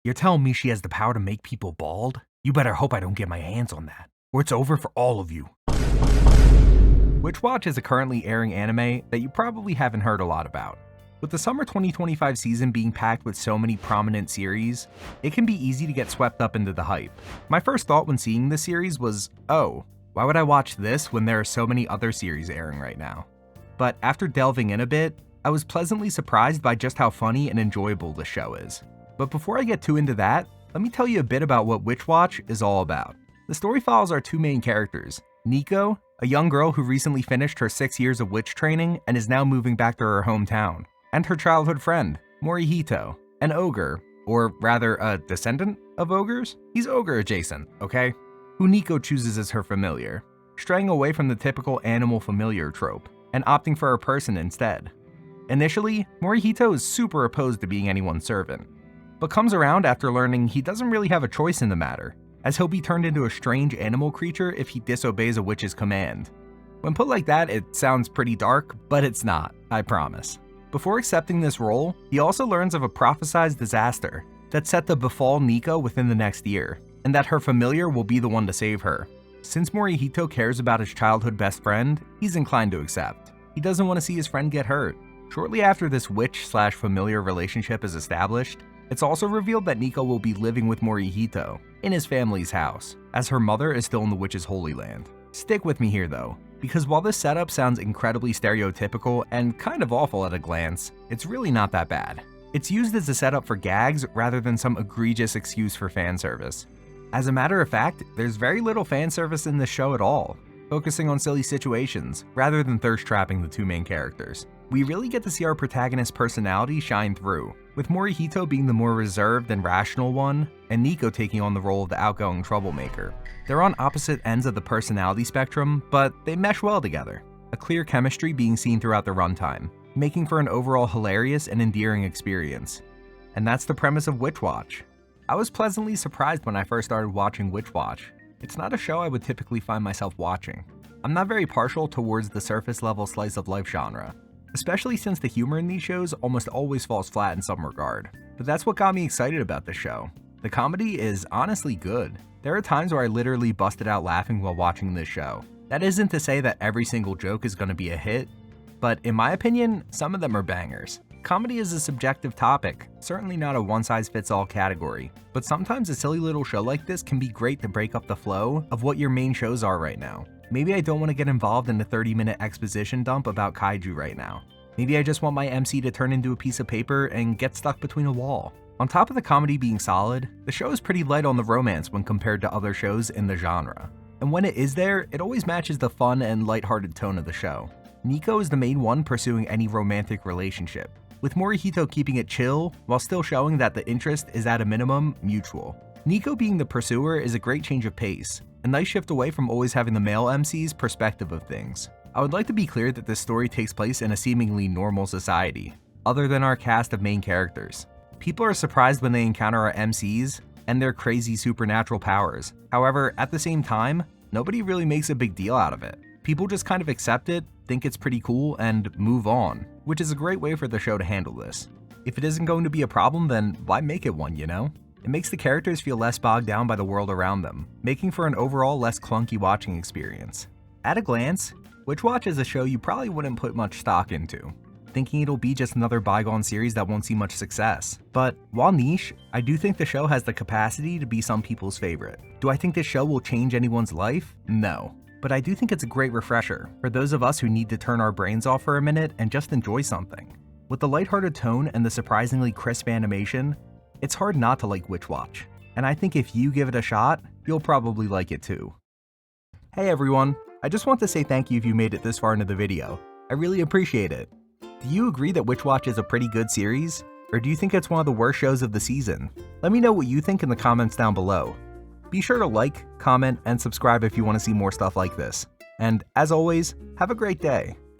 You're telling me she has the power to make people bald? You better hope I don't get my hands on that, or it's over for all of you. Witch Watch is a currently airing anime that you probably haven't heard a lot about. With the summer 2025 season being packed with so many prominent series, it can be easy to get swept up into the hype. My first thought when seeing this series was, oh, why would I watch this when there are so many other series airing right now? But after delving in a bit, I was pleasantly surprised by just how funny and enjoyable the show is. But before I get too into that, let me tell you a bit about what Witch Watch is all about. The story follows our two main characters, Nico, a young girl who recently finished her 6 years of witch training and is now moving back to her hometown, and her childhood friend, Morihito, an ogre, or rather a descendant of ogres? He's ogre adjacent, okay? Who Nico chooses as her familiar, straying away from the typical animal familiar trope, and opting for a person instead. Initially, Morihito is super opposed to being anyone's servant, but comes around after learning he doesn't really have a choice in the matter, as he'll be turned into a strange animal creature if he disobeys a witch's command. When put like that, it sounds pretty dark, but it's not, I promise. Before accepting this role, he also learns of a prophesized disaster that's set to befall Nico within the next year, and that her familiar will be the one to save her. Since Morihito cares about his childhood best friend, he's inclined to accept. He doesn't want to see his friend get hurt. Shortly after this witch/familiar relationship is established, it's also revealed that Nico will be living with Morihito in his family's house, as her mother is still in the witch's holy land. Stick with me here though, because while this setup sounds incredibly stereotypical and kind of awful at a glance, it's really not that bad. It's used as a setup for gags rather than some egregious excuse for fan service. As a matter of fact, there's very little fan service in this show at all, focusing on silly situations rather than thirst trapping the two main characters. We really get to see our protagonist's personality shine through, with Morihito being the more reserved and rational one, and Nico taking on the role of the outgoing troublemaker. They're on opposite ends of the personality spectrum, but they mesh well together, a clear chemistry being seen throughout the runtime, making for an overall hilarious and endearing experience. And that's the premise of Witch Watch. I was pleasantly surprised when I first started watching Witch Watch. It's not a show I would typically find myself watching. I'm not very partial towards the surface level slice of life genre, especially since the humor in these shows almost always falls flat in some regard. But that's what got me excited about the show. The comedy is honestly good. There are times where I literally busted out laughing while watching this show. That isn't to say that every single joke is going to be a hit, but in my opinion, some of them are bangers. Comedy is a subjective topic, certainly not a one-size-fits-all category, but sometimes a silly little show like this can be great to break up the flow of what your main shows are right now. Maybe I don't want to get involved in a 30-minute exposition dump about kaiju right now. Maybe I just want my MC to turn into a piece of paper and get stuck between a wall. On top of the comedy being solid, the show is pretty light on the romance when compared to other shows in the genre. And when it is there, it always matches the fun and lighthearted tone of the show. Nico is the main one pursuing any romantic relationship, with Morihito keeping it chill while still showing that the interest is at a minimum mutual. Nico being the pursuer is a great change of pace, a nice shift away from always having the male MC's perspective of things. I would like to be clear that this story takes place in a seemingly normal society, other than our cast of main characters. People are surprised when they encounter our MCs and their crazy supernatural powers. However, at the same time, nobody really makes a big deal out of it. People just kind of accept it, think it's pretty cool, and move on, which is a great way for the show to handle this. If it isn't going to be a problem, then why make it one, you know? It makes the characters feel less bogged down by the world around them, making for an overall less clunky watching experience. At a glance, Witch Watch is a show you probably wouldn't put much stock into, thinking it'll be just another bygone series that won't see much success. But while niche, I do think the show has the capacity to be some people's favorite. Do I think this show will change anyone's life? No. But I do think it's a great refresher for those of us who need to turn our brains off for a minute and just enjoy something. With the lighthearted tone and the surprisingly crisp animation, it's hard not to like Witch Watch. And I think if you give it a shot, you'll probably like it too. Hey everyone, I just want to say thank you if you made it this far into the video. I really appreciate it. Do you agree that Witch Watch is a pretty good series? Or do you think it's one of the worst shows of the season? Let me know what you think in the comments down below. Be sure to like, comment, and subscribe if you want to see more stuff like this. And as always, have a great day.